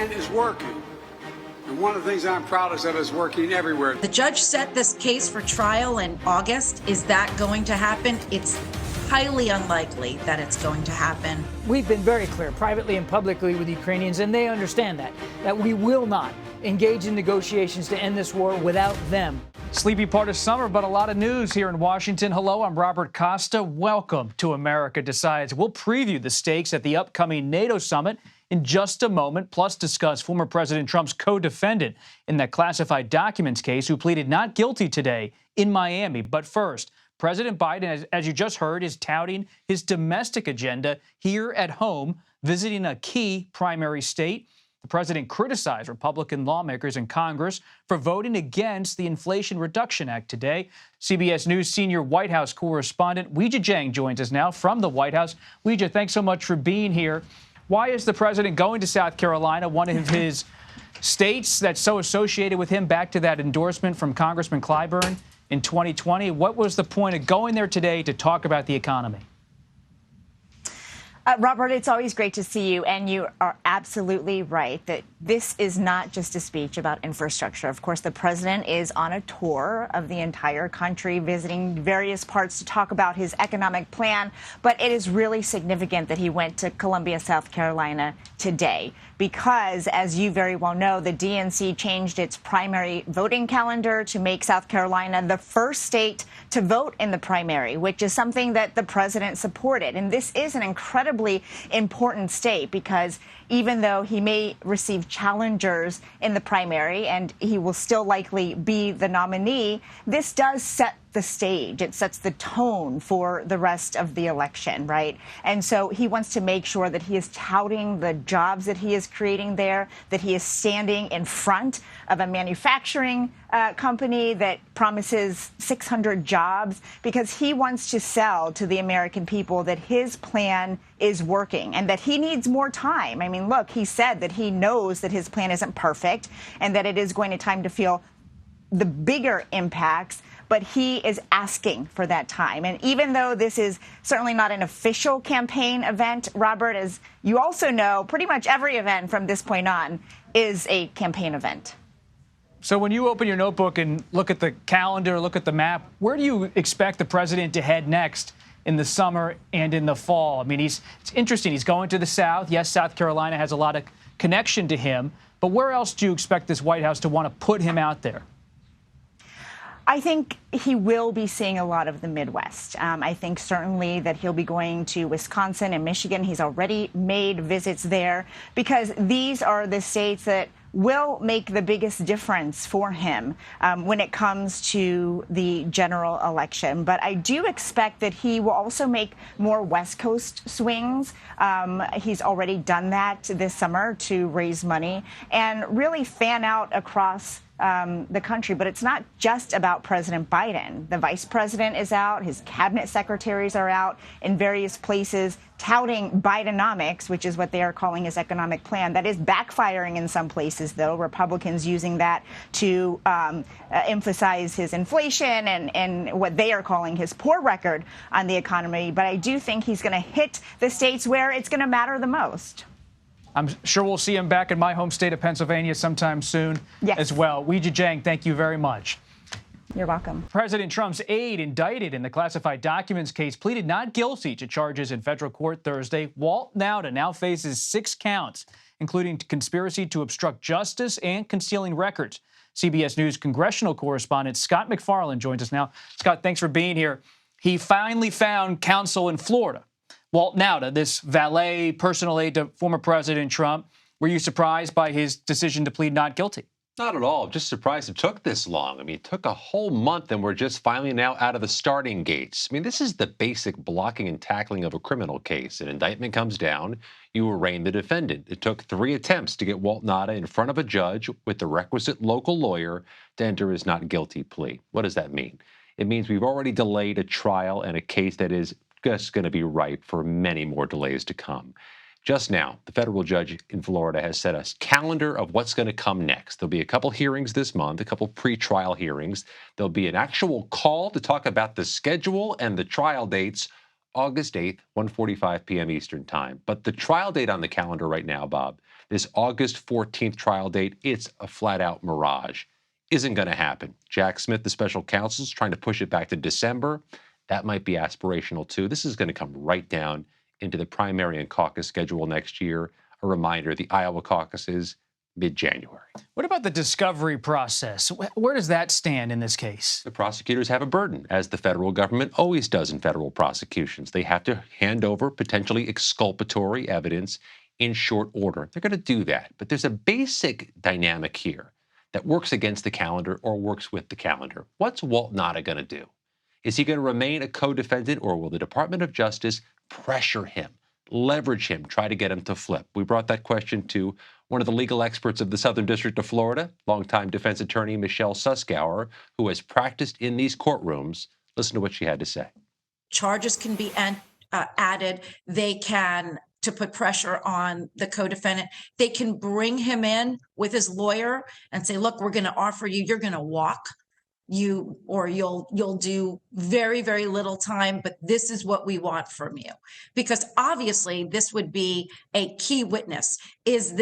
plan is working. And one of the things I'm proudest of is working everywhere. The judge set this case for trial in August. Is that going to happen? It's highly unlikely that it's going to happen. We've been very clear, privately and publicly, with Ukrainians, and they understand that we will not engage in negotiations to end this war without them. Sleepy part of summer, but a lot of news here in Washington. Hello, I'm Robert Costa. Welcome to America Decides. We'll preview the stakes at the upcoming NATO summit in just a moment, plus discuss former President Trump's co-defendant in that classified documents case who pleaded not guilty today in Miami. But first, President Biden, as you just heard, is touting his domestic agenda here at home, visiting a key primary state. The president criticized Republican lawmakers in Congress for voting against the Inflation Reduction Act today. CBS News senior White House correspondent Weijia Jiang joins us now from the White House. Weijia, thanks so much for being here. Why is the president going to South Carolina, one of his states that's so associated with him, back to that endorsement from Congressman Clyburn in 2020? What was the point of going there today to talk about the economy? Robert, it's always great to see you, and you are absolutely right that this is not just a speech about infrastructure. Of course, the president is on a tour of the entire country, visiting various parts to talk about his economic plan, but it is really significant that he went to Columbia, South Carolina today because, as you very well know, the DNC changed its primary voting calendar to make South Carolina the first state to vote in the primary, which is something that the president supported. And this is an incredibly important state because even though he may receive challengers in the primary and he will still likely be the nominee, this does set the stage. It sets the tone for the rest of the election, right? And so he wants to make sure that he is touting the jobs that he is creating there, that he is standing in front of a manufacturing company that promises 600 jobs, because he wants to sell to the American people that his plan is working and that he needs more time. I mean, look, he said that he knows that his plan isn't perfect and that it is going to time to feel the bigger impacts, but he is asking for that time. And even though this is certainly not an official campaign event, Robert, as you also know, pretty much every event from this point on is a campaign event. So when you open your notebook and look at the calendar, look at the map, where do you expect the president to head next in the summer and in the fall? I mean, it's interesting. He's going to the South. Yes, South Carolina has a lot of connection to him. But where else do you expect this White House to want to put him out there? I think he will be seeing a lot of the Midwest. I think certainly that he'll be going to Wisconsin and Michigan. He's already made visits there because these are the states that will make the biggest difference for him when it comes to the general election. But I do expect that he will also make more West Coast swings. He's already done that this summer to raise money and really fan out across the country. But it's not just about President Biden. The vice president is out. His cabinet secretaries are out in various places touting Bidenomics, which is what they are calling his economic plan. That is backfiring in some places, though. Republicans using that to emphasize his inflation and what they are calling his poor record on the economy. But I do think he's going to hit the states where it's going to matter the most. I'm sure we'll see him back in my home state of Pennsylvania sometime soon as well. Weijia Jiang, thank you very much. You're welcome. President Trump's aide indicted in the classified documents case pleaded not guilty to charges in federal court Thursday. Walt Nauta now faces 6 counts, including conspiracy to obstruct justice and concealing records. CBS News congressional correspondent Scott MacFarlane joins us now. Scott, thanks for being here. He finally found counsel in Florida. Walt Nauta, this valet, personal aide to former President Trump. Were you surprised by his decision to plead not guilty? Not at all. Just surprised it took this long. I mean, it took a whole month and we're just finally now out of the starting gates. I mean, this is the basic blocking and tackling of a criminal case. An indictment comes down, you arraign the defendant. It took 3 attempts to get Walt Nauta in front of a judge with the requisite local lawyer to enter his not guilty plea. What does that mean? It means we've already delayed a trial and a case that is just going to be ripe for many more delays to come. Just now, the federal judge in Florida has set a calendar of what's going to come next. There'll be a couple hearings this month, a couple pre-trial hearings. There'll be an actual call to talk about the schedule and the trial dates, August 8th, 1:45 p.m. Eastern Time. But the trial date on the calendar right now, Bob, This August 14th trial date, it's a flat-out mirage. Isn't going to happen. Jack Smith, the special counsel, is trying to push it back to December. That might be aspirational, too. This is going to come right down into the primary and caucus schedule next year. A reminder, the Iowa caucuses, mid-January. What about the discovery process? Where does that stand in this case? The prosecutors have a burden, as the federal government always does in federal prosecutions. They have to hand over potentially exculpatory evidence in short order. They're going to do that. But there's a basic dynamic here that works against the calendar or works with the calendar. What's Walt Nauta going to do? Is he going to remain a co-defendant, or will the Department of Justice pressure him, leverage him, try to get him to flip? We brought that question to one of the legal experts of the Southern District of Florida, longtime defense attorney Michelle Suskauer, who has practiced in these courtrooms. Listen to what she had to say. Charges can be added. They can, to put pressure on the co-defendant, they can bring him in with his lawyer and say, look, we're going to offer you, you're going to walk. You'll do very, very little time, but this is what we want from you. Because obviously this would be a key witness. Is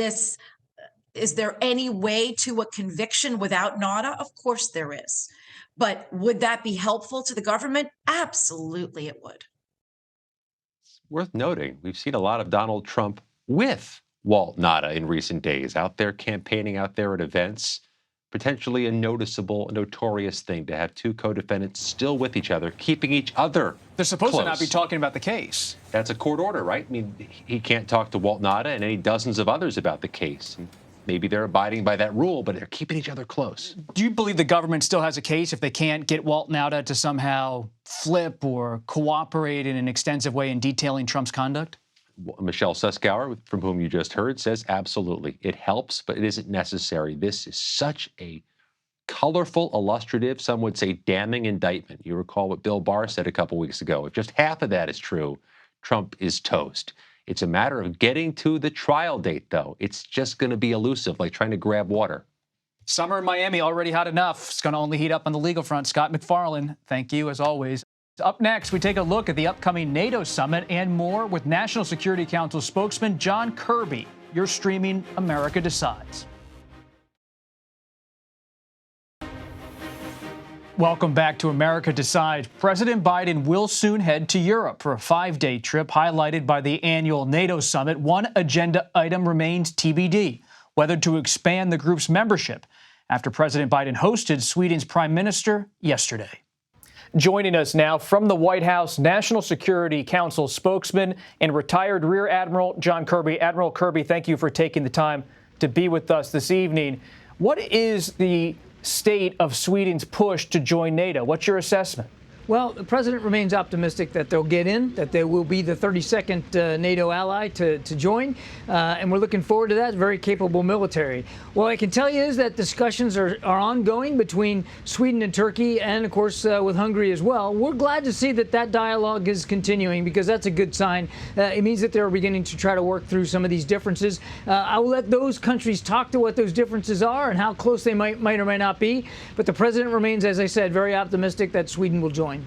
there any way to a conviction without Nauta? Of course there is. But would that be helpful to the government? Absolutely it would. It's worth noting, we've seen a lot of Donald Trump with Walt Nauta in recent days, out there campaigning, out there at events. Potentially a notorious thing to have two co-defendants still with each other, keeping each other They're supposed close. to not be talking about the case. That's a court order, right? I mean, he can't talk to Walt Nauta and any dozens of others about the case. And maybe they're abiding by that rule, but they're keeping each other close. Do you believe the government still has a case if they can't get Walt Nauta to somehow flip or cooperate in an extensive way in detailing Trump's conduct? Michelle Suskauer, from whom you just heard, says absolutely. It helps, but it isn't necessary. This is such a colorful, illustrative, some would say damning indictment. You recall what Bill Barr said a couple weeks ago. If just half of that is true, Trump is toast. It's a matter of getting to the trial date, though. It's just going to be elusive, like trying to grab water. Summer in Miami already hot enough. It's going to only heat up on the legal front. Scott McFarlane, thank you as always. Up next, we take a look at the upcoming NATO summit and more with National Security Council spokesman John Kirby. You're streaming America Decides. Welcome back to America Decides. President Biden will soon head to Europe for a 5-day trip highlighted by the annual NATO summit. One agenda item remains TBD, whether to expand the group's membership after President Biden hosted Sweden's prime minister yesterday. Joining us now from the White House, National Security Council spokesman and retired Rear Admiral John Kirby. Admiral Kirby, thank you for taking the time to be with us this evening. What is the state of Sweden's push to join NATO? What's your assessment? Well, the president remains optimistic that they'll get in, that they will be the 32nd NATO ally to join, and we're looking forward to that. Very capable military. What I can tell you is that discussions are ongoing between Sweden and Turkey, and of course with Hungary as well. We're glad to see that dialogue is continuing, because that's a good sign. It means that they're beginning to try to work through some of these differences. I will let those countries talk to what those differences are and how close they might or might not be. But the president remains, as I said, very optimistic that Sweden will join.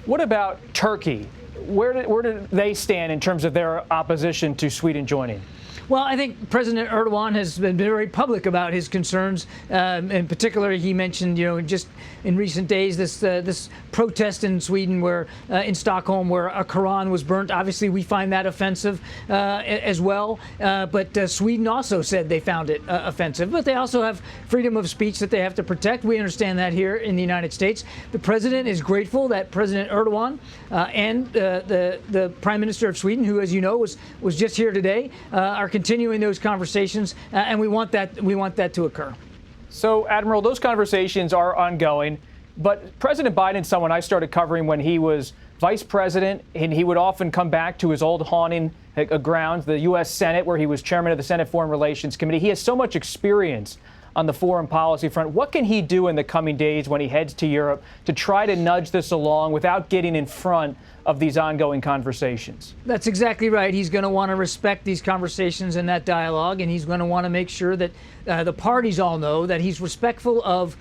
What about Turkey? Where do they stand in terms of their opposition to Sweden joining? Well, I think President Erdogan has been very public about his concerns. In particular, he mentioned, just in recent days, this protest in Sweden, in Stockholm, where a Quran was burnt. Obviously, we find that offensive as well. But Sweden also said they found it offensive. But they also have freedom of speech that they have to protect. We understand that here in the United States. The president is grateful that President Erdogan and the Prime Minister of Sweden, who, as you know, was just here today, are continuing those conversations, and we want that to occur. So, Admiral, those conversations are ongoing, but President Biden's someone I started covering when he was vice president, and he would often come back to his old haunting grounds, the U.S. Senate, where he was chairman of the Senate Foreign Relations Committee. He has so much experience on the foreign policy front. What can he do in the coming days when he heads to Europe to try to nudge this along without getting in front of these ongoing conversations? That's exactly right. He's going to want to respect these conversations and that dialogue, and he's going to want to make sure that the parties all know that he's respectful of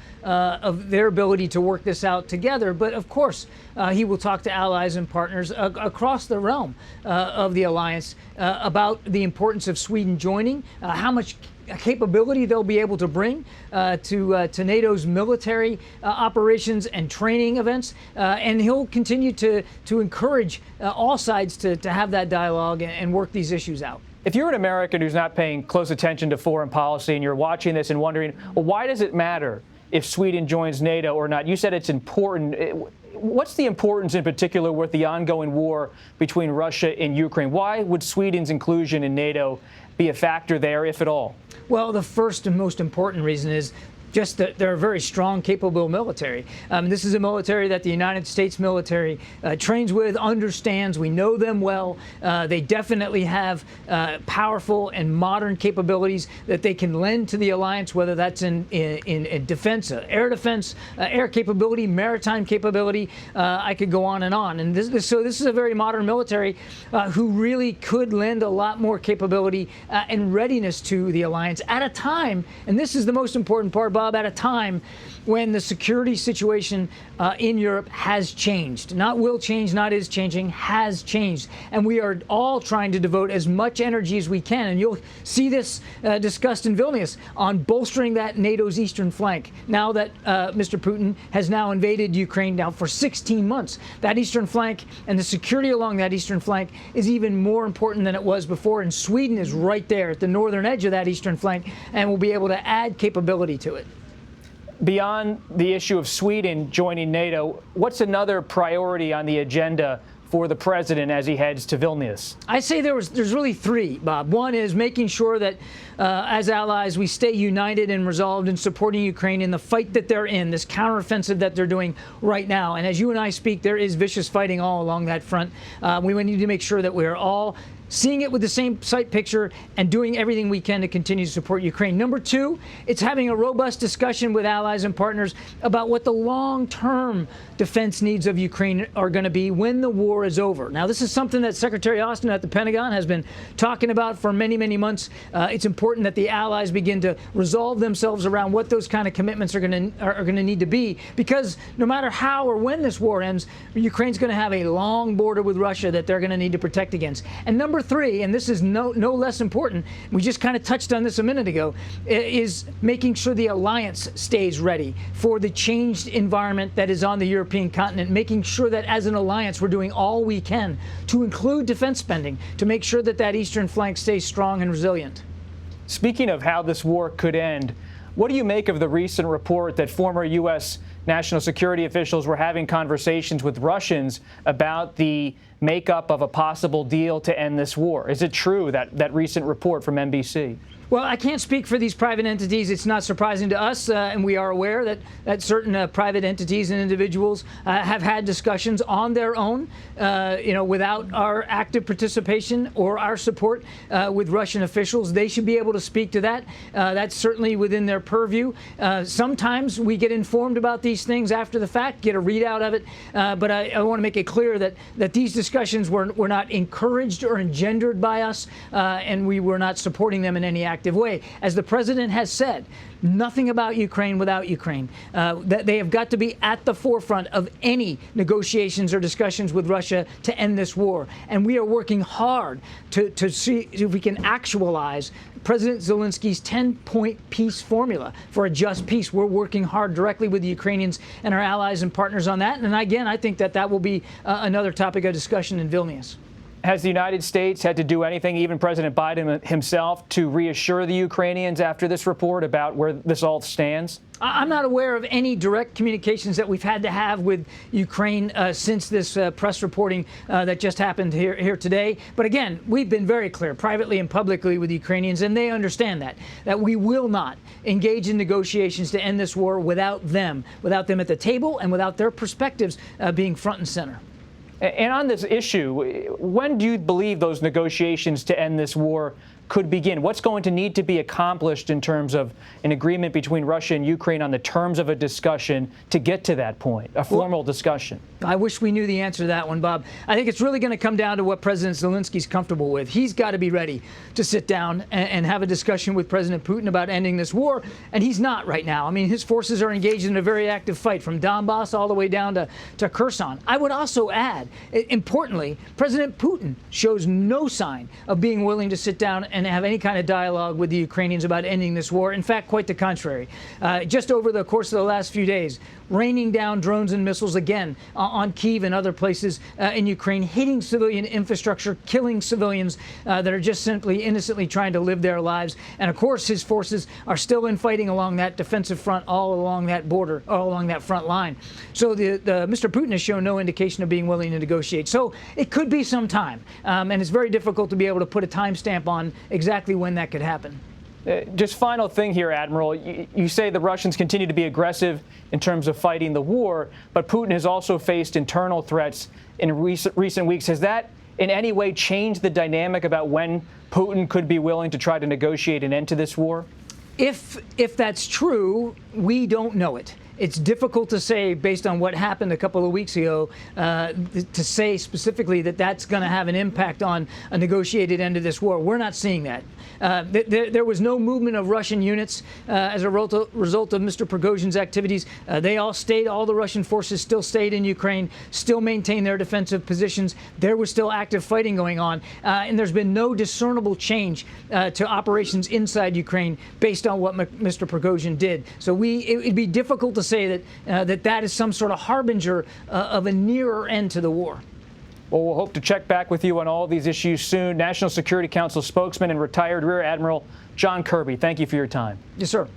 their ability to work this out together. But of course, he will talk to allies and partners across the realm of the alliance about the importance of Sweden joining, how much capability they'll be able to bring to NATO's military operations and training events, and he'll continue to encourage all sides to have that dialogue and work these issues out. If you're an American who's not paying close attention to foreign policy and you're watching this and wondering, well, why does it matter if Sweden joins NATO or not? You said it's important. What's the importance in particular with the ongoing war between Russia and Ukraine? Why would Sweden's inclusion in NATO be a factor there, if at all? Well, the first and most important reason is just that they're a very strong, capable military. This is a military that the United States military trains with, understands. We know them well. They definitely have powerful and modern capabilities that they can lend to the alliance, whether that's in defense, air defense, air capability, maritime capability. I could go on and on. And so this is a very modern military who really could lend a lot more capability and readiness to the alliance at a time, and this is the most important part, Bob, at a time when the security situation in Europe has changed. Not will change, not is changing, has changed. And we are all trying to devote as much energy as we can. And you'll see this discussed in Vilnius on bolstering that NATO's eastern flank. Now that Mr. Putin has now invaded Ukraine now for 16 months, that eastern flank and the security along that eastern flank is even more important than it was before. And Sweden is right there at the northern edge of that eastern flank and will be able to add capability to it. Beyond the issue of Sweden joining NATO, what's another priority on the agenda for the president as he heads to Vilnius? I say there's really three, Bob. One is making sure that as allies we stay united and resolved in supporting Ukraine in the fight that they're in, this counteroffensive that they're doing right now. And as you and I speak, there is vicious fighting all along that front. We need to make sure that we're all seeing it with the same sight picture and doing everything we can to continue to support Ukraine. Number two, it's having a robust discussion with allies and partners about what the long-term defense needs of Ukraine are going to be when the war is over. Now, this is something that Secretary Austin at the Pentagon has been talking about for many, many months. It's important that the allies begin to resolve themselves around what those kind of commitments are going to need to be, because no matter how or when this war ends, Ukraine's going to have a long border with Russia that they're going to need to protect against. And number three, and this is no less important, we just kind of touched on this a minute ago, is making sure the alliance stays ready for the changed environment that is on the European continent, making sure that as an alliance we're doing all we can to include defense spending to make sure that that eastern flank stays strong and resilient. Speaking of how this war could end, what do you make of the recent report that former U.S. national security officials were having conversations with Russians about the makeup of a possible deal to end this war? Is it true, that recent report from NBC? Well, I can't speak for these private entities. It's not surprising to us, and we are aware that certain private entities and individuals have had discussions on their own, without our active participation or our support with Russian officials. They should be able to speak to that. That's certainly within their purview. Sometimes we get informed about these things after the fact, get a readout of it, but I want to make it clear that these discussions were not encouraged or engendered by us, and we were not supporting them in any active way. As the president has said, nothing about Ukraine without Ukraine. That they have got to be at the forefront of any negotiations or discussions with Russia to end this war. And we are working hard to see if we can actualize President Zelensky's 10-point peace formula for a just peace. We're working hard directly with the Ukrainians and our allies and partners on that. And again, I think that will be another topic of discussion in Vilnius. Has the United States had to do anything, even President Biden himself, to reassure the Ukrainians after this report about where this all stands? I'm not aware of any direct communications that we've had to have with Ukraine since this press reporting that just happened here today. But again, we've been very clear privately and publicly with Ukrainians, and they understand that we will not engage in negotiations to end this war without them at the table and without their perspectives being front and center. And on this issue, when do you believe those negotiations to end this war could begin? What's going to need to be accomplished in terms of an agreement between Russia and Ukraine on the terms of a discussion to get to that point, a formal discussion? I wish we knew the answer to that one, Bob. I think it's really going to come down to what President Zelensky's comfortable with. He's got to be ready to sit down and have a discussion with President Putin about ending this war, and he's not right now. I mean, his forces are engaged in a very active fight from Donbass all the way down to Kherson. I would also add, importantly, President Putin shows no sign of being willing to sit down and have any kind of dialogue with the Ukrainians about ending this war. In fact, quite the contrary. Just over the course of the last few days, raining down drones and missiles again on Kyiv and other places in Ukraine, hitting civilian infrastructure, killing civilians that are just simply innocently trying to live their lives. And of course, his forces are still in fighting along that defensive front, all along that border, all along that front line. So Mr. Putin has shown no indication of being willing to negotiate. So it could be some time, and it's very difficult to be able to put a timestamp on exactly when that could happen. Just final thing here, Admiral. You say the Russians continue to be aggressive in terms of fighting the war, but Putin has also faced internal threats in recent weeks. Has that in any way changed the dynamic about when Putin could be willing to try to negotiate an end to this war? If that's true, we don't know it. It's difficult to say, based on what happened a couple of weeks ago, to say specifically that that's going to have an impact on a negotiated end of this war. We're not seeing that. There was no movement of Russian units as a result of Mr. Prigozhin's activities. They all stayed. All the Russian forces still stayed in Ukraine, still maintained their defensive positions. There was still active fighting going on. And there's been no discernible change to operations inside Ukraine based on what Mr. Prigozhin did. So it'd be difficult to say that is some sort of harbinger of a nearer end to the war. Well, we'll hope to check back with you on all these issues soon. National Security Council spokesman and retired Rear Admiral John Kirby, thank you for your time. Yes, sir.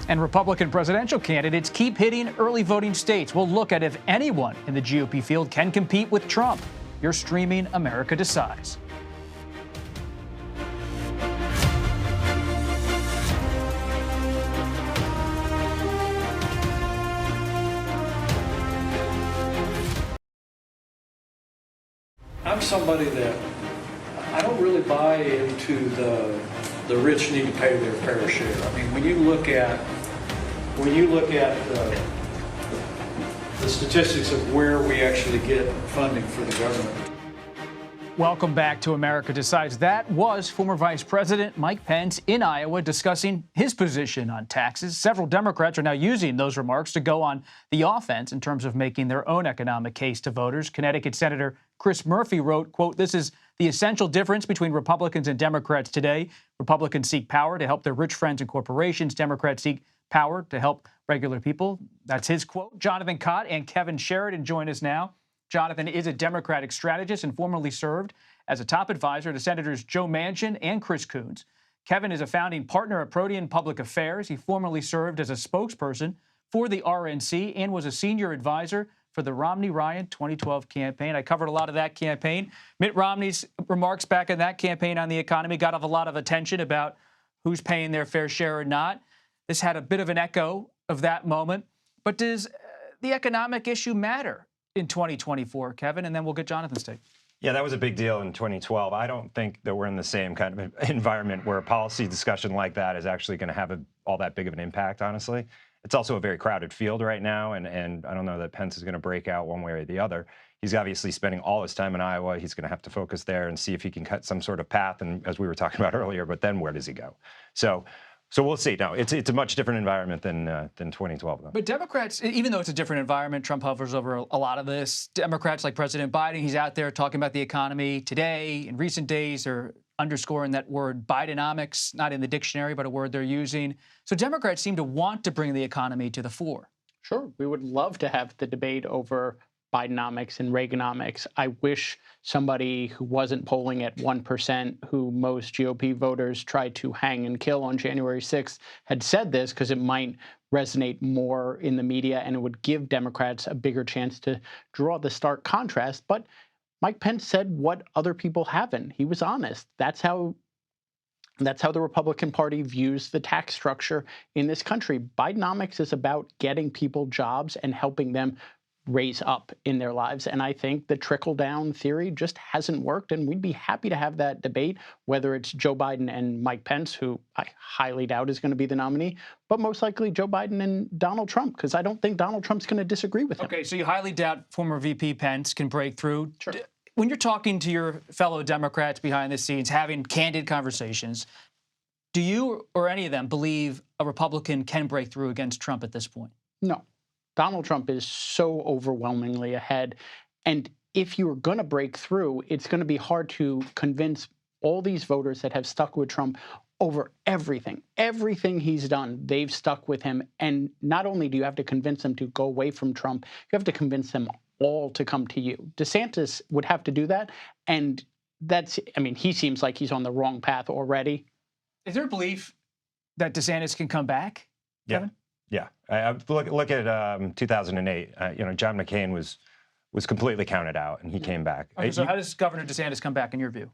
And Republican presidential candidates keep hitting early voting states. We'll look at if anyone in the GOP field can compete with Trump. You're streaming America Decides. I'm somebody that I don't really buy into the rich need to pay their fair share. I mean, when you look at the statistics of where we actually get funding for the government. Welcome back to America Decides. That was former Vice President Mike Pence in Iowa discussing his position on taxes. Several Democrats are now using those remarks to go on the offense in terms of making their own economic case to voters. Connecticut Senator Chris Murphy wrote, quote, "This is the essential difference between Republicans and Democrats today. Republicans seek power to help their rich friends and corporations. Democrats seek power to help regular people." That's his quote. Jonathan Cott and Kevin Sheridan join us now. Jonathan is a Democratic strategist and formerly served as a top advisor to Senators Joe Manchin and Chris Coons. Kevin is a founding partner at Protean Public Affairs. He formerly served as a spokesperson for the RNC and was a senior advisor for the Romney-Ryan 2012 campaign. I covered a lot of that campaign. Mitt Romney's remarks back in that campaign on the economy got a lot of attention about who's paying their fair share or not. This had a bit of an echo of that moment. But does the economic issue matter in 2024, Kevin? And then we'll get Jonathan's take. Yeah, that was a big deal in 2012. I don't think that we're in the same kind of environment where a policy discussion like that is actually going to have all that big of an impact, honestly. It's also a very crowded field right now, and I don't know that Pence is going to break out one way or the other. He's obviously spending all his time in Iowa. He's going to have to focus there and see if he can cut some sort of path, and as we were talking about earlier, but then where does he go? So we'll see. No, it's a much different environment than 2012, though. But Democrats, even though it's a different environment, Trump hovers over a lot of this. Democrats like President Biden, he's out there talking about the economy today. In recent days, they're underscoring that word Bidenomics, not in the dictionary, but a word they're using. So Democrats seem to want to bring the economy to the fore. Sure. We would love to have the debate over Bidenomics and Reaganomics. I wish somebody who wasn't polling at 1%, who most GOP voters tried to hang and kill on January 6th, had said this, because it might resonate more in the media and it would give Democrats a bigger chance to draw the stark contrast. But Mike Pence said what other people haven't. He was honest. That's how the Republican Party views the tax structure in this country. Bidenomics is about getting people jobs and helping them raise up in their lives. And I think the trickle-down theory just hasn't worked, and we'd be happy to have that debate, whether it's Joe Biden and Mike Pence, who I highly doubt is going to be the nominee, but most likely Joe Biden and Donald Trump, because I don't think Donald Trump's going to disagree with him. Okay, so you highly doubt former VP Pence can break through. Sure. When you're talking to your fellow Democrats behind the scenes, having candid conversations, do you or any of them believe a Republican can break through against Trump at this point? No. Donald Trump is so overwhelmingly ahead. And if you're going to break through, it's going to be hard to convince all these voters that have stuck with Trump over everything. Everything he's done, they've stuck with him. And not only do you have to convince them to go away from Trump, you have to convince them all to come to you. DeSantis would have to do that. And that's, I mean, he seems like he's on the wrong path already. Is there a belief that DeSantis can come back, Kevin? Yeah. Look at 2008. John McCain was completely counted out, and he came back. Okay, so how does Governor DeSantis come back in your view?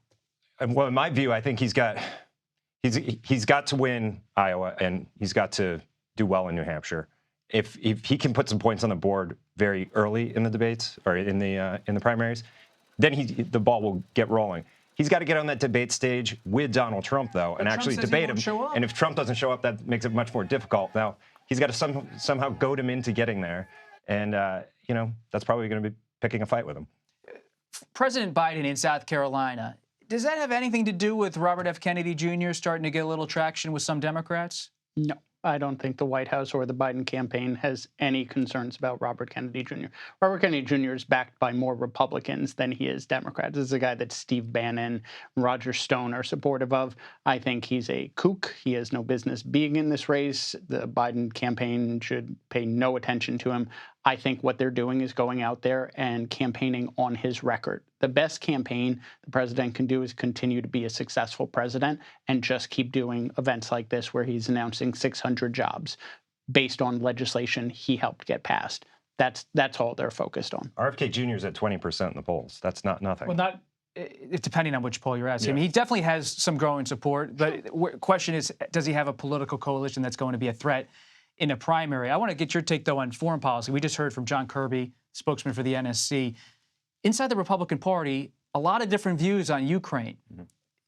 Well, in my view, I think he's got to win Iowa, and he's got to do well in New Hampshire. If he can put some points on the board very early in the debates or in the primaries, then the ball will get rolling. He's got to get on that debate stage with Donald Trump, though, and actually debate him. And if Trump doesn't show up, that makes it much more difficult. Now, he's got to somehow goad him into getting there. And, that's probably going to be picking a fight with him. President Biden in South Carolina, does that have anything to do with Robert F. Kennedy Jr. starting to get a little traction with some Democrats? No. I don't think the White House or the Biden campaign has any concerns about Robert Kennedy Jr. Robert Kennedy Jr. is backed by more Republicans than he is Democrats. This is a guy that Steve Bannon, Roger Stone are supportive of. I think he's a kook. He has no business being in this race. The Biden campaign should pay no attention to him. I think what they're doing is going out there and campaigning on his record. The best campaign the president can do is continue to be a successful president and just keep doing events like this where he's announcing 600 jobs based on legislation he helped get passed. That's all they're focused on. RFK Jr. is at 20% in the polls. That's not nothing. Well, it's depending on which poll you're asking. Yeah. I mean, he definitely has some growing support, but the question is, does he have a political coalition that's going to be a threat in a primary? I want to get your take, though, on foreign policy. We just heard from John Kirby, spokesman for the NSC. Inside the Republican Party, a lot of different views on Ukraine. Mm-hmm.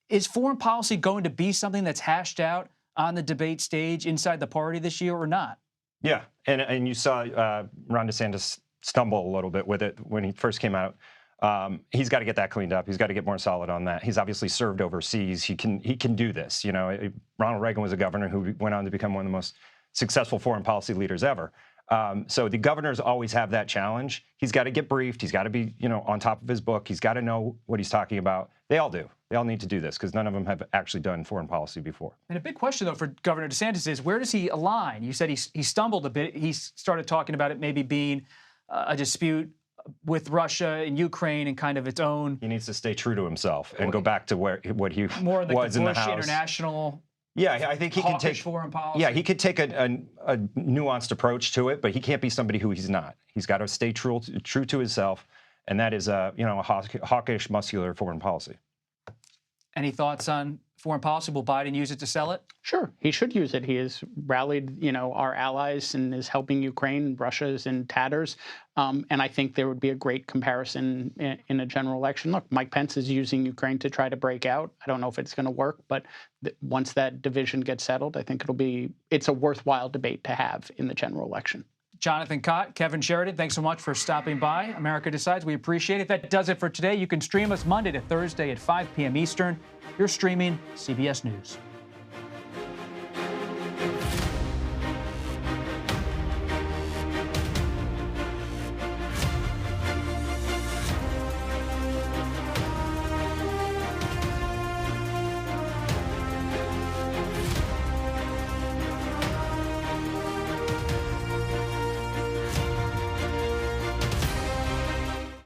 Is foreign policy going to be something that's hashed out on the debate stage inside the party this year or not? Yeah, and you saw Ron DeSantis stumble a little bit with it when he first came out. He's got to get that cleaned up. He's got to get more solid on that. He's obviously served overseas. He can do this. Ronald Reagan was a governor who went on to become one of the most successful foreign policy leaders ever. So the governors always have that challenge. He's got to get briefed. He's got to be, on top of his book. He's got to know what he's talking about. They all do. They all need to do this because none of them have actually done foreign policy before. And a big question, though, for Governor DeSantis is, where does he align? You said he stumbled a bit. He started talking about it maybe being a dispute with Russia and Ukraine and kind of its own. He needs to stay true to himself and go back to what he more like was the in the Bush House. International. Yeah, I think he can take foreign policy. Yeah, he could take a nuanced approach to it, but he can't be somebody who he's not. He's got to stay true to himself, and that is a hawkish, muscular foreign policy. Any thoughts on foreign policy? Will Biden use it to sell it? Sure, he should use it. He has rallied, our allies and is helping Ukraine. Russia is in tatters, and I think there would be a great comparison in a general election. Look, Mike Pence is using Ukraine to try to break out. I don't know if it's going to work, but once that division gets settled, I think it's a worthwhile debate to have in the general election. Jonathan Cott, Kevin Sheridan, thanks so much for stopping by. America Decides. We appreciate it. That does it for today. You can stream us Monday to Thursday at 5 p.m. Eastern. You're streaming CBS News.